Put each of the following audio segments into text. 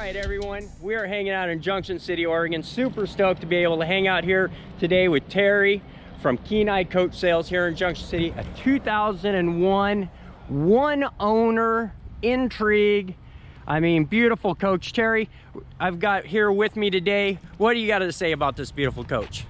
right, everyone, we are hanging out in Junction City, Oregon. Super stoked to be able to hang out here today with Terry from Country Coach Sales here in Junction City. A 2001 one owner Intrigue. I mean, beautiful coach. Terry, I've got here with me today. What do you got to say about this beautiful coach?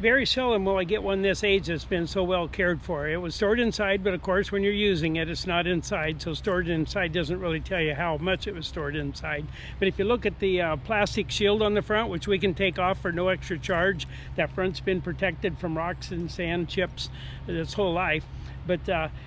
Very seldom will I get one this age that's been so well cared for. It was stored inside, but of course when you're using it, it's not inside, so stored inside doesn't really tell you how much it was stored inside. But if you look at the plastic shield on the front, which we can take off for no extra charge, that front's been protected from rocks and sand chips its whole life. But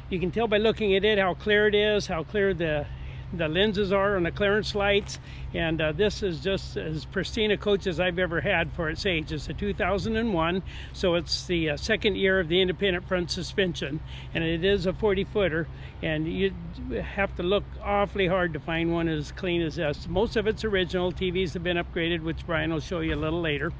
you can tell by looking at it how clear it is, how clear the lenses are on the clearance lights, and this is just as pristine a coach as I've ever had for its age. It's a 2001, so it's the second year of the independent front suspension, and it is a 40-footer, and you have to look awfully hard to find one as clean as this. Most of it's original. TVs have been upgraded, which Brian will show you a little later.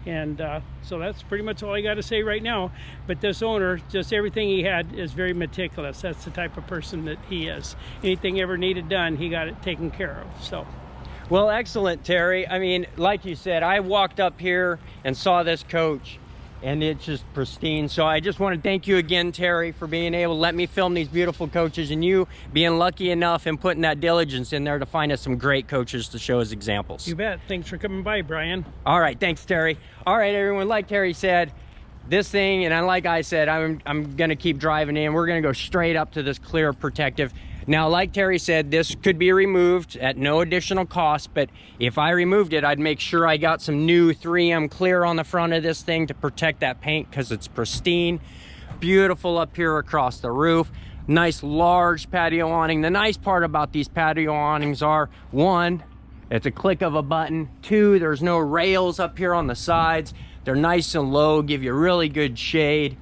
And so that's pretty much all I got to say right now. But this owner, just everything he had is very meticulous. That's the type of person that he is. Anything ever needed done, he got it taken care of. So, well, excellent, Terry. I mean, like you said, I walked up here and saw this coach, and it's just pristine. So I just want to thank you again, Terry, for being able to let me film these beautiful coaches, and you being lucky enough and putting that diligence in there to find us some great coaches to show as examples. You bet. Thanks for coming by, Brian. All right, thanks, Terry. All right, everyone, like Terry said, this thing, and like I said, I'm gonna keep driving in. We're gonna go straight up to this clear protective. Now, like Terry said, this could be removed at no additional cost, but if I removed it, I'd make sure I got some new 3M clear on the front of this thing to protect that paint, because it's pristine. Beautiful up here across the roof. Nice large patio awning. The nice part about these patio awnings are, one, it's a click of a button. Two, there's no rails up here on the sides. They're nice and low, give you really good shade.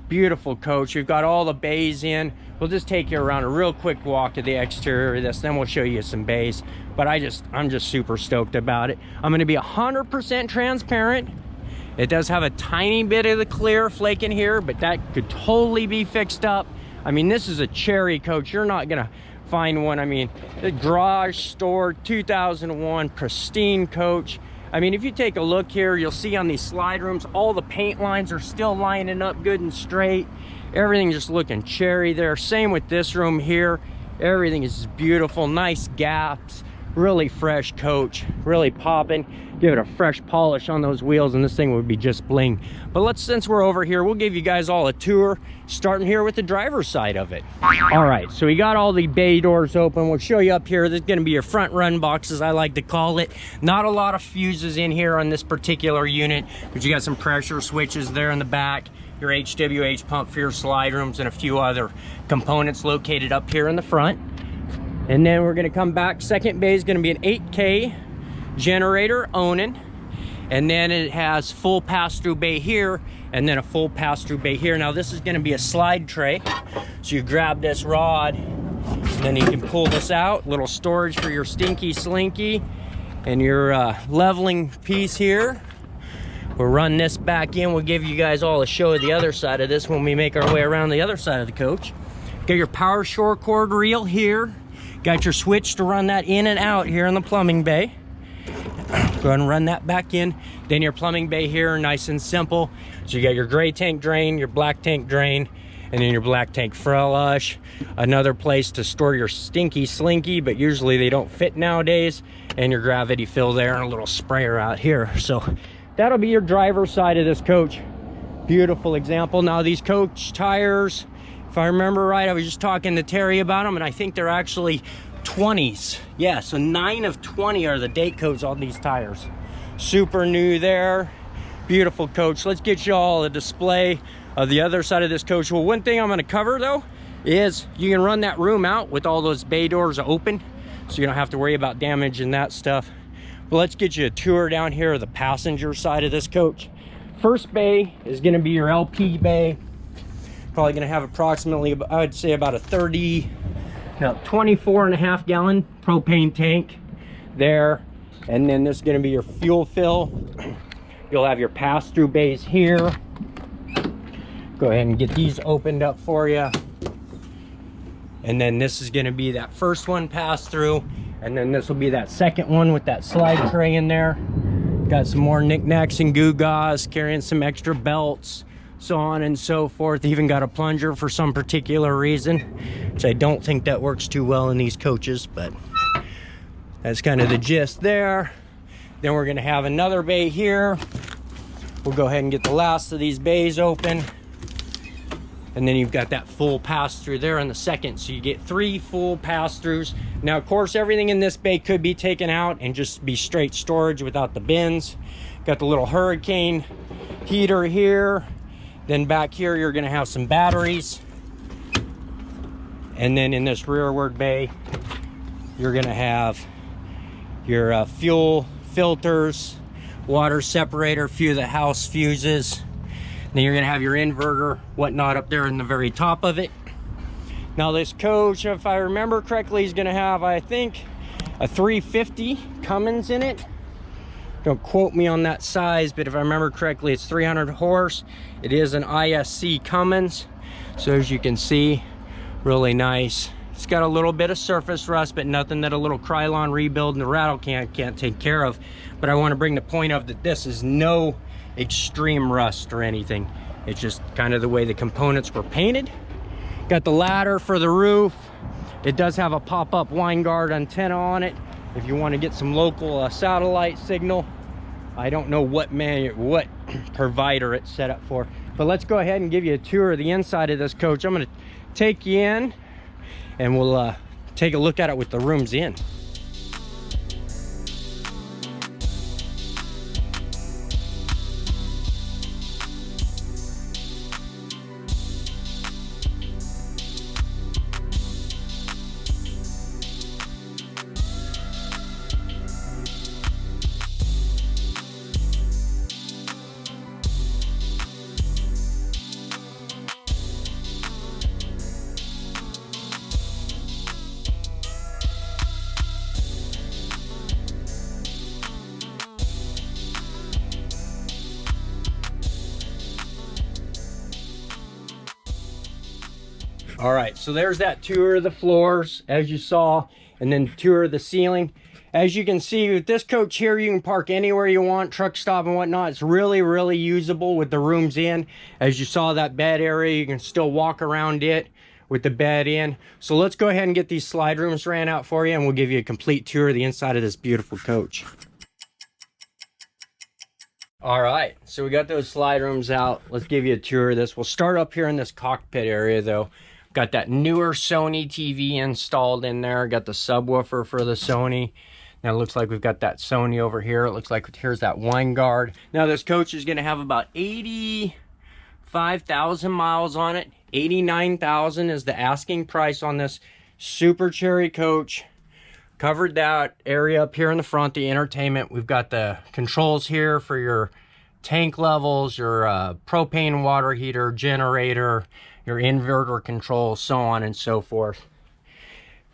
Beautiful coach. We've got all the bays in. We'll just take you around a real quick walk to the exterior of this, then we'll show you some bays. But I'm just super stoked about it. I'm gonna be 100% transparent. It does have a tiny bit of the clear flake in here, but that could totally be fixed up. I mean, this is a cherry coach. You're not gonna find one. I mean, the garage store 2001 pristine coach. I mean, if you take a look here, you'll see on these slide rooms, all the paint lines are still lining up good and straight. Everything just looking cherry there. Same with this room here. Everything is beautiful, nice gaps, really fresh coach, really popping. Give it a fresh polish on those wheels and this thing would be just bling. But since we're over here, we'll give you guys all a tour, starting here with the driver's side of it. All right, so we got all the bay doors open. We'll show you up here. This is gonna be your front run boxes, I like to call it. Not a lot of fuses in here on this particular unit, but you got some pressure switches there in the back, your HWH pump for your slide rooms, and a few other components located up here in the front. And then we're gonna come back. Second bay is gonna be an 8K generator, Onan. And then it has full pass-through bay here, and then a full pass-through bay here. Now this is gonna be a slide tray. So you grab this rod, and then you can pull this out. Little storage for your stinky slinky and your leveling piece here. We'll run this back in. We'll give you guys all a show of the other side of this when we make our way around the other side of the coach. Got your power shore cord reel here. Got your switch to run that in and out here in the plumbing bay. Go ahead and run that back in. Then your plumbing bay here, nice and simple. So you got your gray tank drain, your black tank drain, and then your black tank flush. Another place to store your stinky slinky, but usually they don't fit nowadays. And your gravity fill there, and a little sprayer out here. So that'll be your driver's side of this coach. Beautiful example. Now these coach tires, if I remember right, I was just talking to Terry about them, and I think they're actually 20s. Yeah, so 9 of 20 are the date codes on these tires. Super new there. Beautiful coach. Let's get you all a display of the other side of this coach. Well, one thing I'm going to cover though is you can run that room out with all those bay doors open, so you don't have to worry about damage and that stuff. But let's get you a tour down here of the passenger side of this coach. First bay is going to be your LP bay. Probably going to have approximately, I would say, about a 24.5 gallon propane tank there. And then this is going to be your fuel fill. You'll have your pass-through bays here. Go ahead and get these opened up for you. And then this is going to be that first one pass through. And then this will be that second one with that slide tray in there. Got some more knickknacks and gewgaws, carrying some extra belts, so on and so forth. Even got a plunger for some particular reason, which I don't think that works too well in these coaches, but that's kind of the gist there. Then we're gonna have another bay here. We'll go ahead and get the last of these bays open. And then you've got that full pass-through there in the second. So you get 3 full pass-throughs. Now, of course, everything in this bay could be taken out and just be straight storage without the bins. Got the little hurricane heater here. Then back here, you're gonna have some batteries. And then in this rearward bay, you're gonna have your fuel filters, water separator, a few of the house fuses. Then you're gonna have your inverter, whatnot up there in the very top of it. Now this coach, if I remember correctly, is gonna have, I think, a 350 Cummins in it. Don't quote me on that size, but if I remember correctly, it's 300 horse. It is an ISC Cummins. So as you can see, really nice. It's got a little bit of surface rust, but nothing that a little Krylon rebuild and the rattle can't take care of. But I want to bring the point of that this is no extreme rust or anything. It's just kind of the way the components were painted. Got the ladder for the roof. It does have a pop-up Winegard antenna on it if you want to get some local satellite signal. I don't know what provider it's set up for, but let's go ahead and give you a tour of the inside of this coach. I'm going to take you in and we'll take a look at it with the rooms in. All right, so there's that tour of the floors as you saw, and then tour of the ceiling. As you can see with this coach here, you can park anywhere you want, truck stop and whatnot. It's really usable with the rooms in. As you saw that bed area, you can still walk around it with the bed in. So let's go ahead and get these slide rooms ran out for you, and we'll give you a complete tour of the inside of this beautiful coach. All right, so we got those slide rooms out. Let's give you a tour of this. We'll start up here in this cockpit area though. Got that newer Sony TV installed in there. Got the subwoofer for the Sony. Now it looks like we've got that Sony over here. It looks like here's that Winegard. Now this coach is gonna have about 85,000 miles on it. 89,000 is the asking price on this Super Cherry coach. Covered that area up here in the front, the entertainment. We've got the controls here for your tank levels, your propane water heater, generator, your inverter control, so on and so forth.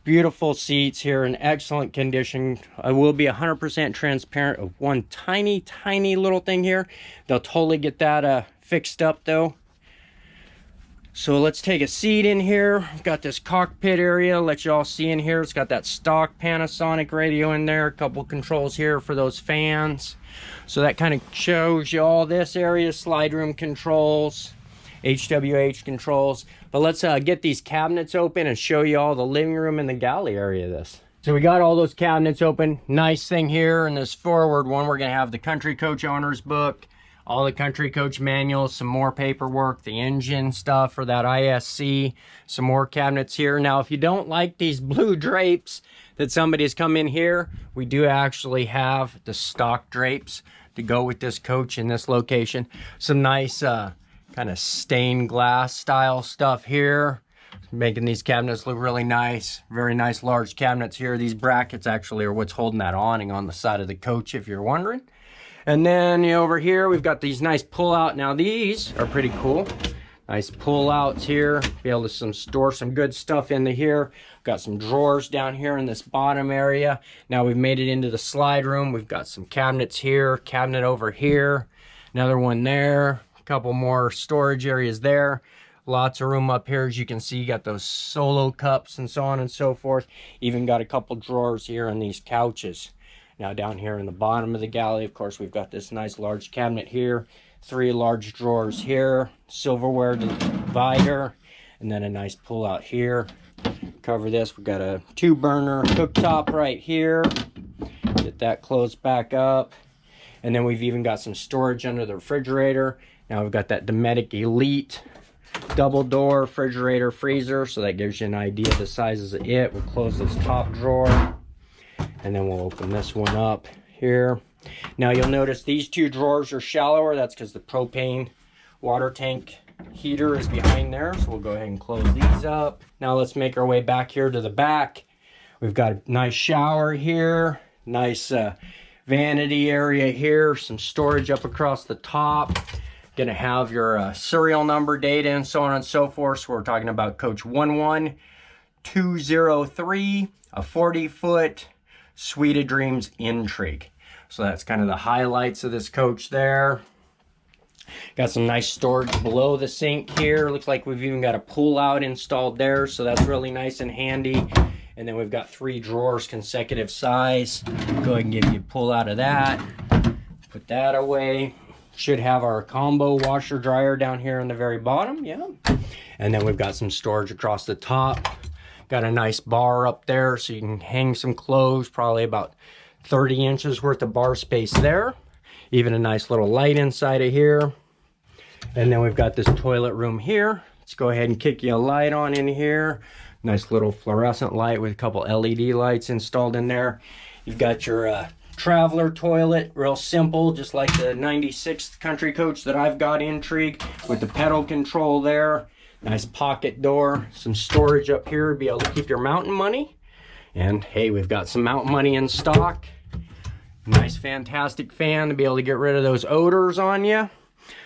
Beautiful seats here in excellent condition. I will be 100% transparent of one tiny little thing here. They'll totally get that fixed up though. So let's take a seat in here. We've got this cockpit area, let you all see in here. It's got that stock Panasonic radio in there, a couple controls here for those fans. So that kind of shows you all this area, slide room controls, HWH controls. But let's get these cabinets open and show you all the living room and the galley area of this. So we got all those cabinets open. Nice thing here in this forward one, we're gonna have the Country Coach owner's book, all the Country Coach manuals, some more paperwork, the engine stuff for that ISC, some more cabinets here. Now, if you don't like these blue drapes that somebody's come in here, we do actually have the stock drapes to go with this coach in this location. Some nice kind of stained glass style stuff here, making these cabinets look really nice. Very nice large cabinets here. These brackets actually are what's holding that awning on the side of the coach, if you're wondering. And then over here we've got these nice pull out. Now these are pretty cool. Nice pull outs here. Be able to store some good stuff into here. Got some drawers down here in this bottom area. Now we've made it into the slide room. We've got some cabinets here, cabinet over here, another one there. Couple more storage areas there. Lots of room up here. As you can see, you got those solo cups and so on and so forth. Even got a couple drawers here on these couches. Now down here in the bottom of the galley, of course, we've got this nice large cabinet here. 3 large drawers here. Silverware divider. And then a nice pull out here. Cover this. We've got a 2-burner cooktop right here. Get that closed back up. And then we've even got some storage under the refrigerator. Now we've got that Dometic Elite double door refrigerator freezer, so that gives you an idea of the sizes of it. We'll close this top drawer, and then we'll open this one up here. Now you'll notice these 2 drawers are shallower. That's because the propane water tank heater is behind there, so we'll go ahead and close these up. Now let's make our way back here to the back. We've got a nice shower here, nice vanity area here, some storage up across the top. Gonna have your serial number, data, and so on and so forth. So we're talking about Coach 11203, a 40-foot Suite of Dreams Intrigue. So that's kind of the highlights of this coach there. Got some nice storage below the sink here. Looks like we've even got a pull out installed there, so that's really nice and handy. And then we've got 3 drawers, consecutive size. Go ahead and give you a pull out of that. Put that away. Should have our combo washer dryer down here in the very bottom, yeah. And then we've got some storage across the top. Got a nice bar up there so you can hang some clothes, probably about 30 inches worth of bar space there. Even a nice little light inside of here. And then we've got this toilet room here. Let's go ahead and kick you a light on in here. Nice little fluorescent light with a couple LED lights installed in there. You've got your Traveler toilet, real simple, just like the 96 Country Coach that I've got Intrigue, with the pedal control there. Nice pocket door, some storage up here to be able to keep your mountain money. And hey, we've got some mountain money in stock. Nice fantastic fan to be able to get rid of those odors on you.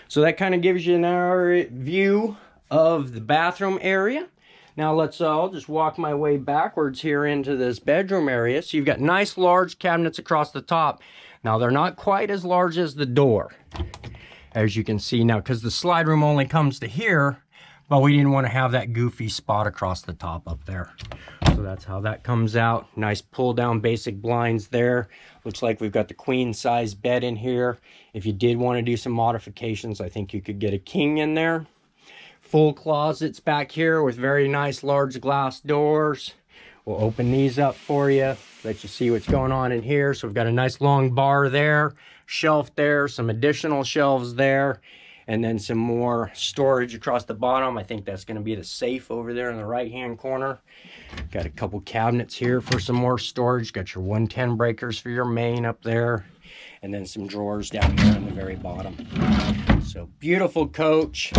So that kind of gives you an view of the bathroom area. Now I'll just walk my way backwards here into this bedroom area. So you've got nice large cabinets across the top. Now they're not quite as large as the door, as you can see now, because the slide room only comes to here, but we didn't want to have that goofy spot across the top up there. So that's how that comes out. Nice pull down basic blinds there. Looks like we've got the queen size bed in here. If you did want to do some modifications, I think you could get a king in there. Full closets back here with very nice large glass doors. We'll open these up for you, let you see what's going on in here. So we've got a nice long bar there, shelf there, some additional shelves there, and then some more storage across the bottom. I think that's going to be the safe over there in the right hand corner. Got a couple cabinets here for some more storage. Got your 110 breakers for your main up there, and then some drawers down here on the very bottom. So beautiful coach.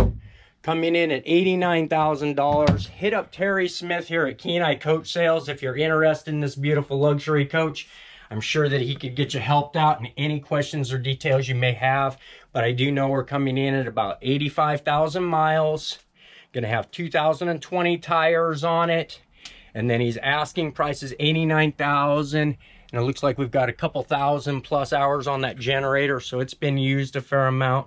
Coming in at $89,000. Hit up Terry Smith here at Kenai Coach Sales if you're interested in this beautiful luxury coach. I'm sure that he could get you helped out in any questions or details you may have. But I do know we're coming in at about 85,000 miles. Gonna have 2020 tires on it. And then he's asking prices $89,000. And it looks like we've got a couple thousand plus hours on that generator. So it's been used a fair amount.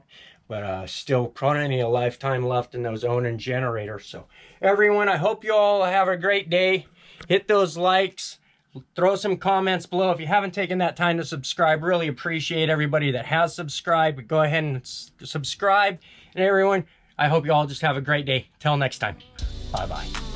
But still plenty of lifetime left in those Onan generators. So everyone, I hope you all have a great day. Hit those likes. Throw some comments below. If you haven't taken that time to subscribe, really appreciate everybody that has subscribed. But go ahead and subscribe. And everyone, I hope you all just have a great day. Till next time. Bye-bye.